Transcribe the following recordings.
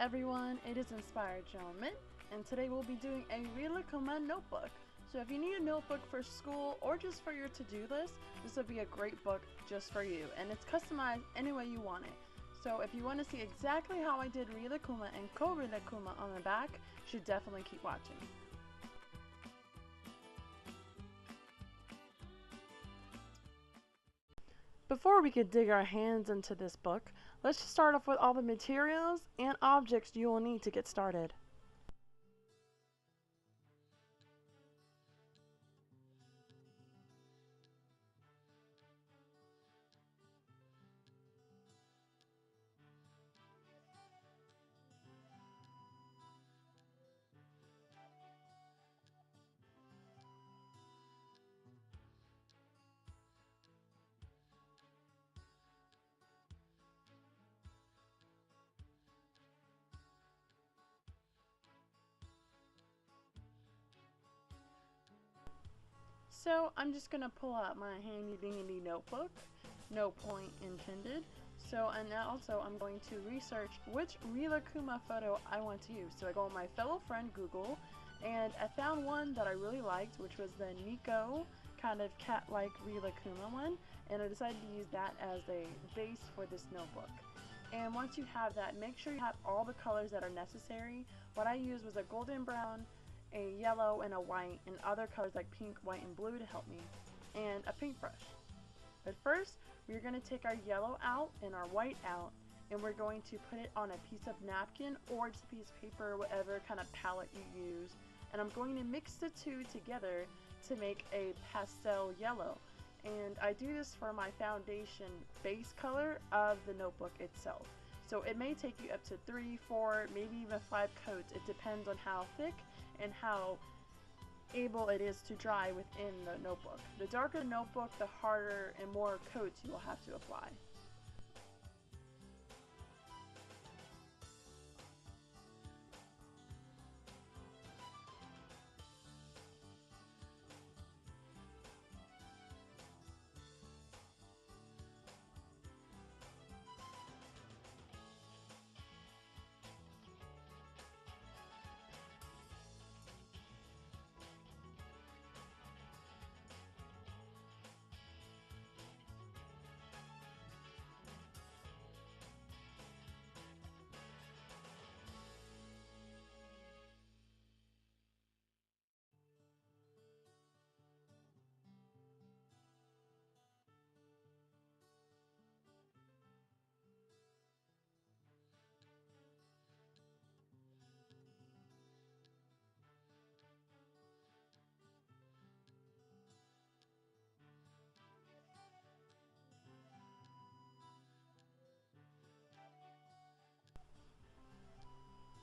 everyone, it is Inspired Gentleman, and today we'll be doing a Rilakkuma Notebook. So if you need a notebook for school or just for your to-do list, this would be a great book just for you, and it's customized any way you want it. So if you want to see exactly how I did Rilakkuma and Ko-Rilakkuma on the back, you should definitely keep watching. Before we could dig our hands into this book, let's just start off with all the materials and objects you will need to get started. So I'm just going to pull out my handy dandy notebook, no point intended. And also I'm going to research which Rilakkuma photo I want to use. So I go on my fellow friend Google, and I found one that I really liked, which was the Nico kind of cat-like Rilakkuma one, and I decided to use that as a base for this notebook. And once you have that, make sure you have all the colors that are necessary. What I used was a golden brown, a yellow, and a white, and other colors like pink, white, and blue to help me, and a paintbrush. But first, we're going to take our yellow out and our white out, and we're going to put it on a piece of napkin or just a piece of paper, whatever kind of palette you use. And I'm going to mix the two together to make a pastel yellow. And I do this for my foundation base color of the notebook itself. So it may take you up to 3, 4, maybe even 5 coats. It depends on how thick and how able it is to dry within the notebook. The darker the notebook, the harder and more coats you will have to apply.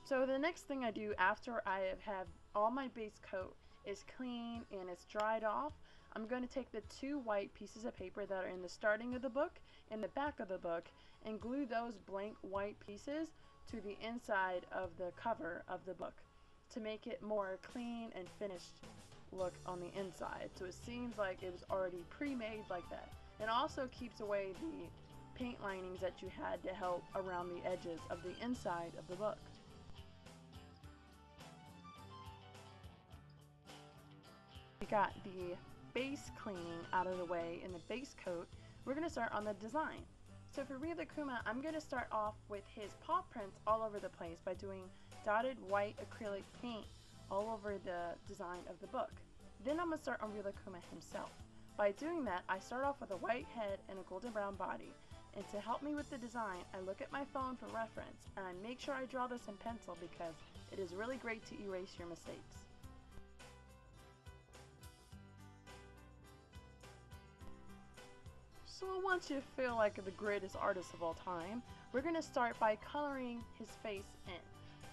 So the next thing I do after I have all my base coat is clean and it's dried off, I'm going to take the 2 white pieces of paper that are in the starting of the book and the back of the book and glue those blank white pieces to the inside of the cover of the book to make it more clean and finished look on the inside. So it seems like it was already pre-made like that. It also keeps away the paint linings that you had to help around the edges of the inside of the book. We got the base cleaning out of the way in the base coat. We're going to start on the design. So for Rilakkuma, I'm going to start off with his paw prints all over the place by doing dotted white acrylic paint all over the design of the book. Then I'm going to start on Rilakkuma himself. By doing that, I start off with a white head and a golden brown body. And to help me with the design, I look at my phone for reference, and I make sure I draw this in pencil because it is really great to erase your mistakes. So once you feel like the greatest artist of all time, we're going to start by coloring his face in.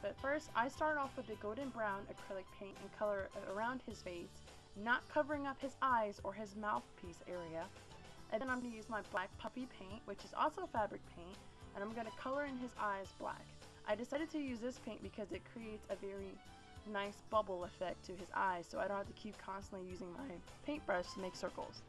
But first, I start off with the golden brown acrylic paint and color around his face, not covering up his eyes or his mouthpiece area. And then I'm going to use my black puppy paint, which is also fabric paint, and I'm going to color in his eyes black. I decided to use this paint because it creates a very nice bubble effect to his eyes, so I don't have to keep constantly using my paintbrush to make circles.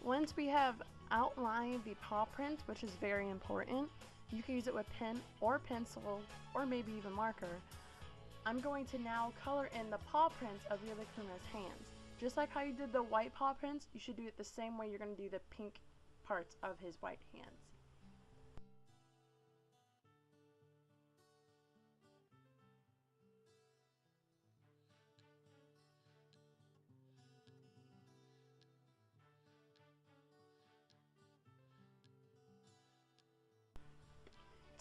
Once we have outlined the paw print, which is very important, you can use it with pen or pencil or maybe even marker. I'm going to now color in the paw prints of Rilakuma's hands. Just like how you did the white paw prints, you should do it the same way you're going to do the pink parts of his white hands.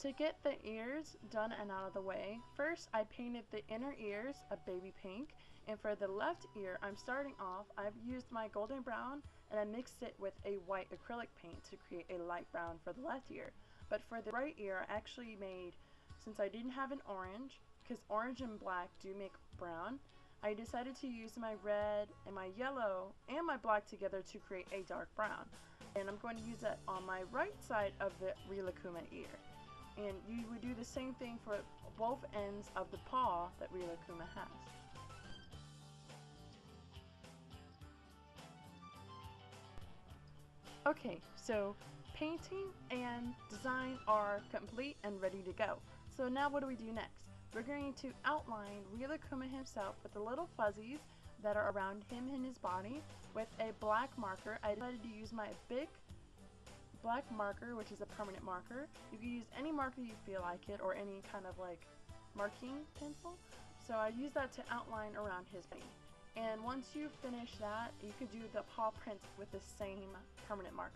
To get the ears done and out of the way, first I painted the inner ears a baby pink, and for the left ear I'm starting off, I've used my golden brown and I mixed it with a white acrylic paint to create a light brown for the left ear. But for the right ear I actually made, since I didn't have an orange, because orange and black do make brown, I decided to use my red and my yellow and my black together to create a dark brown. And I'm going to use that on my right side of the Rilakkuma ear. And you would do the same thing for both ends of the paw that Rilakkuma has. Okay, so painting and design are complete and ready to go. So now what do we do next? We're going to outline Rilakkuma himself with the little fuzzies that are around him and his body with a black marker. I decided to use my big black marker, which is a permanent marker. You can use any marker you feel like it, or any kind of like marking pencil. So I use that to outline around his body. And once you finish that, you could do the paw prints with the same permanent marker.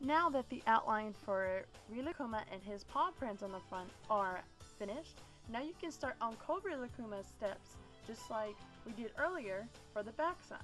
Now that the outline for Rilakkuma and his paw prints on the front are finished, now you can start on Rilakuma's steps just like we did earlier for the back side.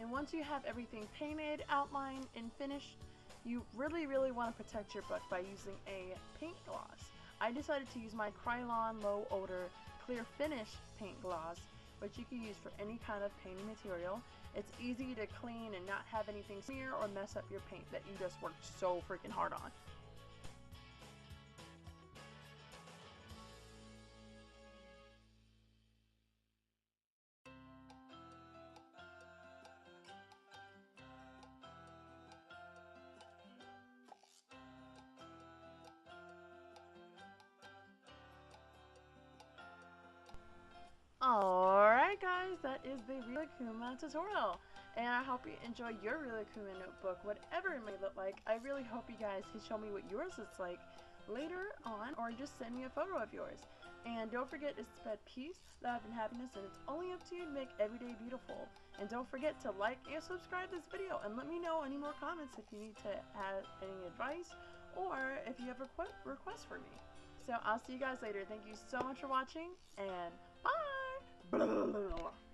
And once you have everything painted, outlined, and finished, you really want to protect your book by using a paint gloss. I decided to use my Krylon Low Odor Clear Finish paint gloss, which you can use for any kind of painting material. It's easy to clean and not have anything smear or mess up your paint that you just worked so freaking hard on. Alright guys, that is the Rilakkuma tutorial. And I hope you enjoy your Rilakkuma notebook, whatever it may look like. I really hope you guys can show me what yours looks like later on, or just send me a photo of yours. And don't forget to spread peace, love, and happiness, and it's only up to you to make every day beautiful. And don't forget to like and subscribe this video, and let me know any more comments if you need to add any advice, or if you have a request for me. So I'll see you guys later. Thank you so much for watching, and bye! Blah, blah, blah, blah.